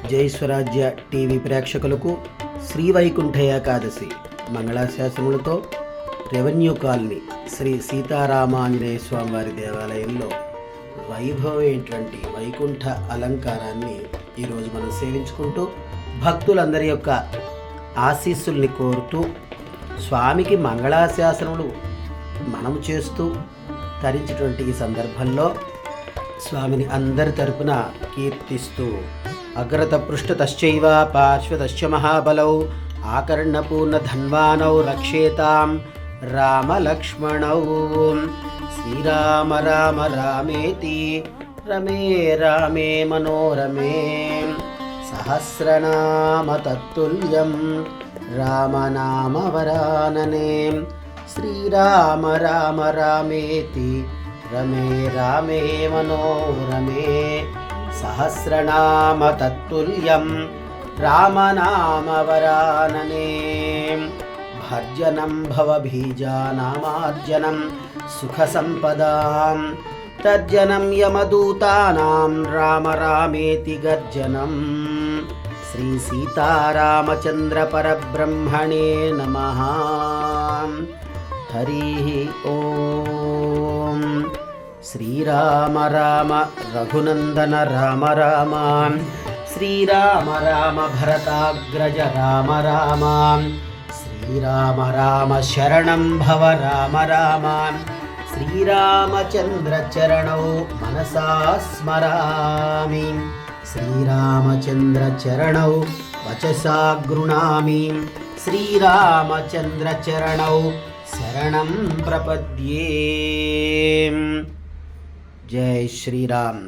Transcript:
జై స్వరాజ్య టీవీ ప్రేక్షకులకు Shri Vaikuntha Ekadashi మంగళాశాసనములతో revenue colony Shri Sitaramanjaneya స్వామి వారి దేవాలయంలో వైభవమైనటువంటి వైకుంఠ అలంకారాన్ని ఈరోజు మనం సేవించుకుంటూ భక్తులందరి యొక్క ఆశీస్సుల్ని కోరుతూ స్వామికి మంగళాశాసనములు మనం చేస్తూ తరించినటువంటి ఈ సందర్భంలో స్వామిని అందరి తరపున కీర్తిస్తూ అగ్రత పృష్ఠతశ్చైవ పార్శ్వతశ్చ మహాబలౌ ఆకర్ణపూర్ణ ధన్వానౌ రక్షేతాం రామలక్ష్మణౌ శ్రీరామ రామ రామేతి రమే రామే మనోరమే సహస్రనామ తత్తుల్యం రామనామ వరాననే శ్రీరామ రామ రామేతి రమే రామే మనోరమే సహస్రనామ తత్తుల్యం రామనామ వరాననే భర్జనం భవబీజానామార్జనం సుఖ సంపదాం తర్జనం యమదూతానాం రామ రామేతి గర్జనం శ్రీ సీతారామచంద్ర పరబ్రహ్మణే నమః. హరి ఓం. శ్రీరామ రామ రఘునందన రామ రామ శ్రీరామ రామ భరతాగ్రజ రామ రామ శ్రీరామ రామ శరణం భవ రామ రామ శ్రీరామచంద్ర చరణౌ మనసా స్మరామి శ్రీరామచంద్ర చరణౌ వచసా గృణామి శ్రీరామచంద్ర చరణౌ శరణం ప్రపద్యే. జై శ్రీరామ్.